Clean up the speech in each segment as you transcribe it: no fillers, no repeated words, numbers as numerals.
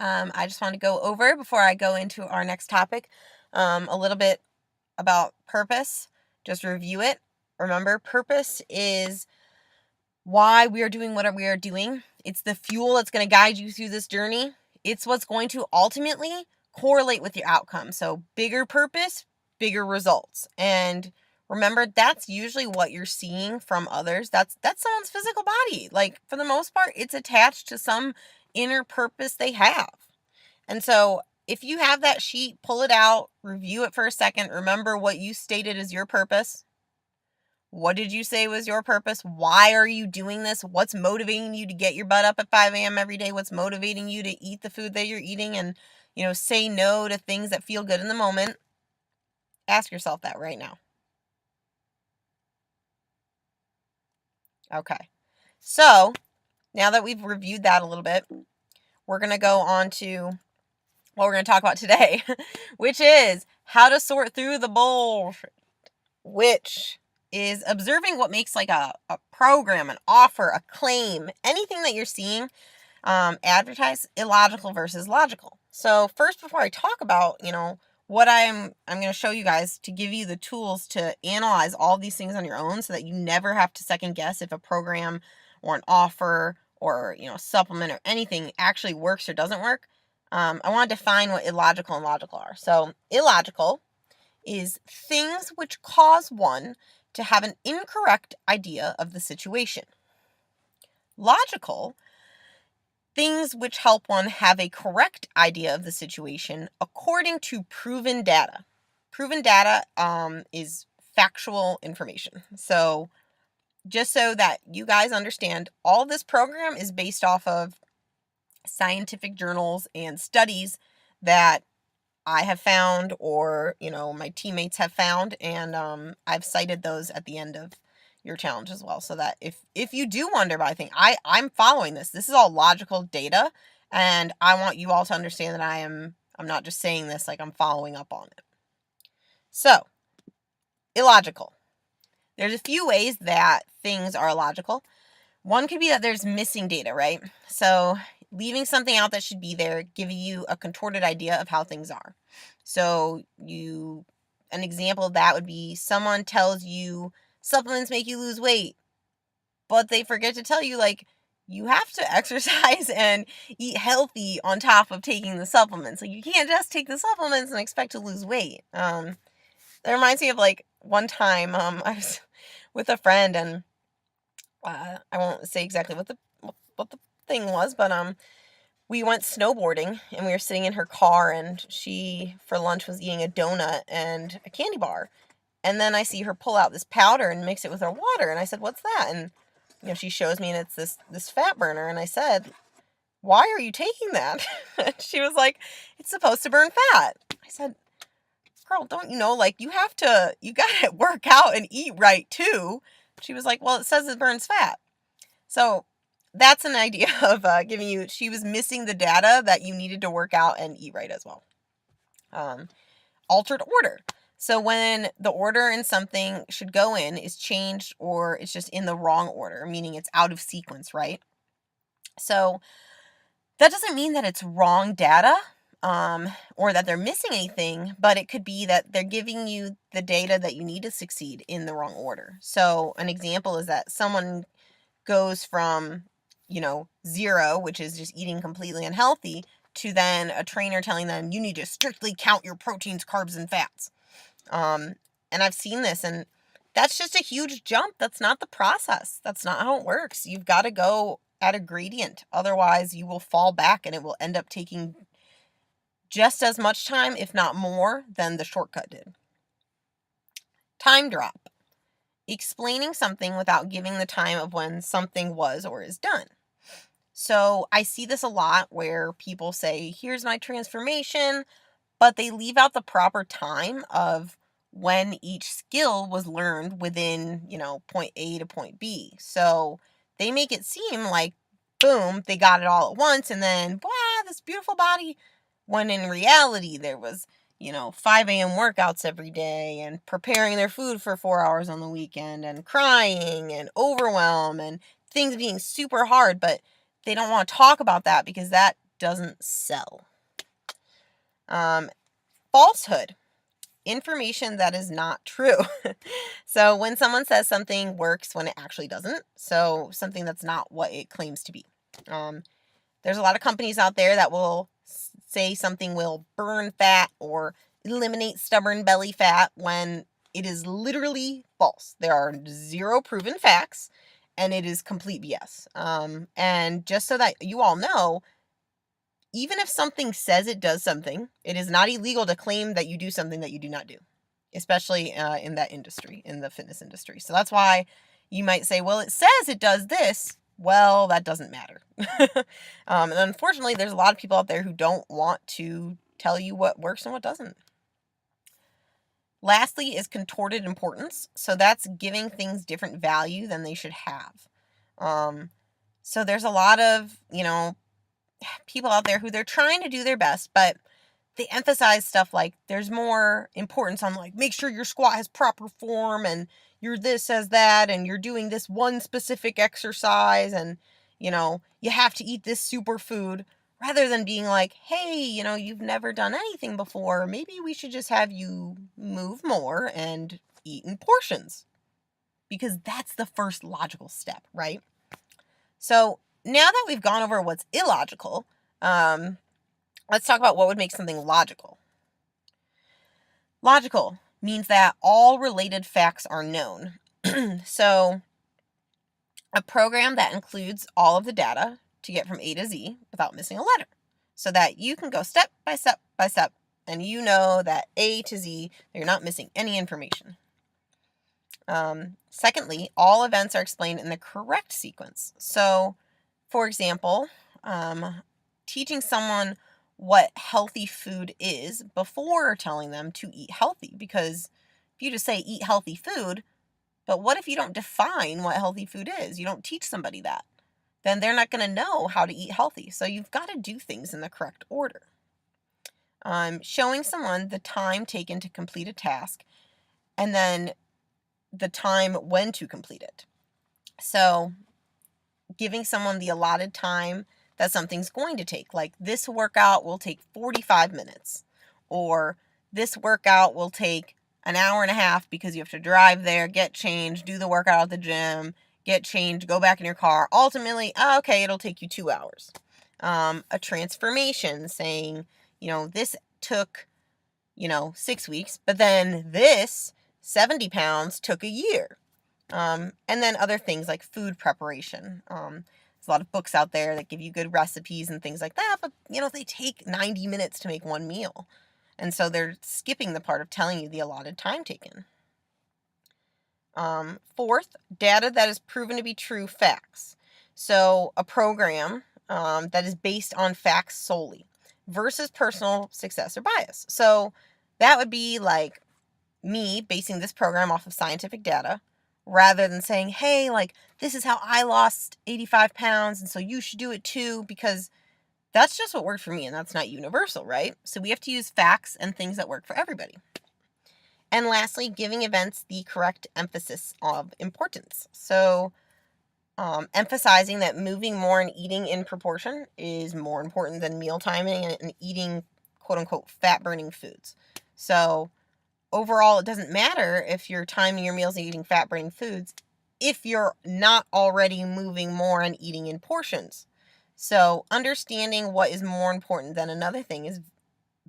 I just want to go over before I go into our next topic a little bit about purpose. Just review it. Remember, purpose is why we are doing what we are doing. It's the fuel that's going to guide you through this journey. It's what's going to ultimately correlate with your outcome. So, bigger purpose, bigger results. And remember, that's usually what you're seeing from others. That's someone's physical body. Like, for the most part, it's attached to some inner purpose they have. And so, if you have that sheet, pull it out, review it for a second. Remember what you stated as your purpose. What did you say was your purpose? Why are you doing this? What's motivating you to get your butt up at 5 a.m. every day? What's motivating you to eat the food that you're eating and, say no to things that feel good in the moment? Ask yourself that right now. Okay. So, now that we've reviewed that a little bit, we're going to go on to what we're going to talk about today, which is how to sort through the bullshit, which is observing what makes like a program, an offer, a claim, anything that you're seeing advertised illogical versus logical. So first, before I talk about, what I'm going to show you guys to give you the tools to analyze all these things on your own so that you never have to second guess if a program or an offer or, supplement or anything actually works or doesn't work. I want to define what illogical and logical are. So illogical is things which cause one to have an incorrect idea of the situation. Logical, things which help one have a correct idea of the situation according to proven data. Proven data is factual information. So just so that you guys understand, all this program is based off of scientific journals and studies that I have found or, my teammates have found. And I've cited those at the end of your challenge as well. So that if you do wonder about anything, I'm following this. This is all logical data. And I want you all to understand that I'm not just saying this, like I'm following up on it. So, illogical. There's a few ways that things are illogical. One could be that there's missing data, right? So leaving something out that should be there, giving you a contorted idea of how things are. So an example of that would be someone tells you supplements make you lose weight, but they forget to tell you, like, you have to exercise and eat healthy on top of taking the supplements. Like, you can't just take the supplements and expect to lose weight. That reminds me of, like, one time I was with a friend, and I won't say exactly what the thing was, but we went snowboarding and we were sitting in her car, and she for lunch was eating a donut and a candy bar. And then I see her pull out this powder and mix it with her water, and I said, "What's that?" And she shows me, and it's this fat burner. And I said, "Why are you taking that?" She was like, "It's supposed to burn fat." I said, "Girl, don't you know, like, you gotta work out and eat right too." She was like, "Well, it says it burns fat." So that's an idea of giving you, she was missing the data that you needed to work out and eat right as well. Altered order. So when the order in something should go in is changed, or it's just in the wrong order, meaning it's out of sequence, right? So that doesn't mean that it's wrong data, or that they're missing anything, but it could be that they're giving you the data that you need to succeed in the wrong order. So an example is that someone goes from, 0, which is just eating completely unhealthy, to then a trainer telling them you need to strictly count your proteins, carbs, and fats. And I've seen this, and that's just a huge jump. That's not the process. That's not how it works. You've got to go at a gradient. Otherwise, you will fall back, and it will end up taking just as much time, if not more, than the shortcut did. Time drop. Explaining something without giving the time of when something was or is done. So I see this a lot where people say, "Here's my transformation," but they leave out the proper time of when each skill was learned within, point A to point B. So they make it seem like, boom, they got it all at once, and then, wow, this beautiful body. When in reality, there was, 5 a.m. workouts every day, and preparing their food for 4 hours on the weekend, and crying, and overwhelm, and things being super hard. But they don't want to talk about that because that doesn't sell. Falsehood. Information that is not true. So when someone says something works when it actually doesn't, so something that's not what it claims to be. There's a lot of companies out there that will say something will burn fat or eliminate stubborn belly fat when it is literally false. There are 0 proven facts, and it is complete BS. And just so that you all know, even if something says it does something, it is not illegal to claim that you do something that you do not do, especially in that industry, in the fitness industry. So that's why you might say, well, it says it does this. Well, that doesn't matter. And unfortunately, there's a lot of people out there who don't want to tell you what works and what doesn't. Lastly is contorted importance. So that's giving things different value than they should have. So there's a lot of, people out there who they're trying to do their best, but they emphasize stuff like there's more importance on like, make sure your squat has proper form and you're this as that and you're doing this one specific exercise and, you have to eat this superfood, rather than being like, hey, you've never done anything before. Maybe we should just have you move more and eat in portions, because that's the first logical step, right? So now that we've gone over what's illogical, let's talk about what would make something logical. Logical means that all related facts are known. So a program that includes all of the data to get from A to Z without missing a letter, so that you can go step by step by step and you know that A to Z, you're not missing any information. Secondly, all events are explained in the correct sequence. So, for example, teaching someone what healthy food is before telling them to eat healthy, because if you just say eat healthy food, but what if you don't define what healthy food is? You don't teach somebody that. Then they're not going to know how to eat healthy. So you've got to do things in the correct order. Showing someone the time taken to complete a task, and then the time when to complete it. So giving someone the allotted time that something's going to take. Like, this workout will take 45 minutes. Or this workout will take an hour and a half because you have to drive there, get changed, do the workout at the gym, get changed, go back in your car. Ultimately, okay, it'll take you 2 hours. A transformation saying, this took, 6 weeks, but then this 70 pounds took a year. And then other things like food preparation. There's a lot of books out there that give you good recipes and things like that, but, they take 90 minutes to make one meal. And so they're skipping the part of telling you the allotted time taken. Fourth, data that is proven to be true facts. So a program that is based on facts solely versus personal success or bias. So that would be like me basing this program off of scientific data, rather than saying, hey, like, this is how I lost 85 pounds, and so you should do it too, because that's just what worked for me, and that's not universal, right? So we have to use facts and things that work for everybody. And lastly, giving events the correct emphasis of importance. So emphasizing that moving more and eating in proportion is more important than meal timing and eating quote-unquote fat-burning foods. So overall, it doesn't matter if you're timing your meals and eating fat-burning foods if you're not already moving more and eating in portions. So understanding what is more important than another thing is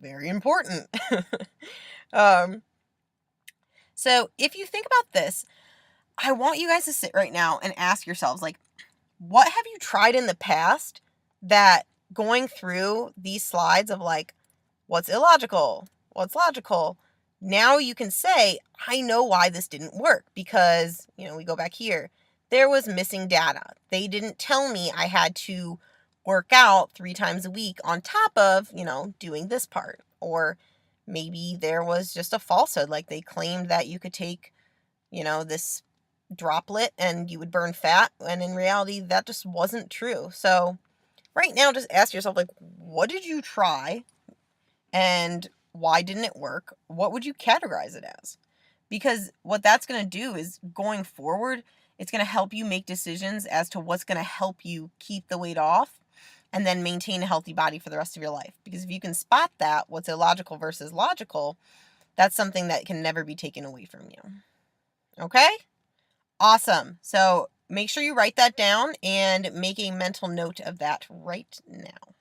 very important. So if you think about this, I want you guys to sit right now and ask yourselves, like, what have you tried in the past that going through these slides of like, what's illogical, what's logical, now you can say, I know why this didn't work, because, we go back here, there was missing data. They didn't tell me I had to work out 3 times a week on top of, doing this part. Or maybe there was just a falsehood, like they claimed that you could take, this droplet and you would burn fat, and in reality that just wasn't true. So right now, just ask yourself, like, what did you try and why didn't it work? What would you categorize it as? Because what that's going to do is, going forward, it's going to help you make decisions as to what's going to help you keep the weight off and then maintain a healthy body for the rest of your life. Because if you can spot that, what's illogical versus logical, that's something that can never be taken away from you. Okay? Awesome. So make sure you write that down and make a mental note of that right now.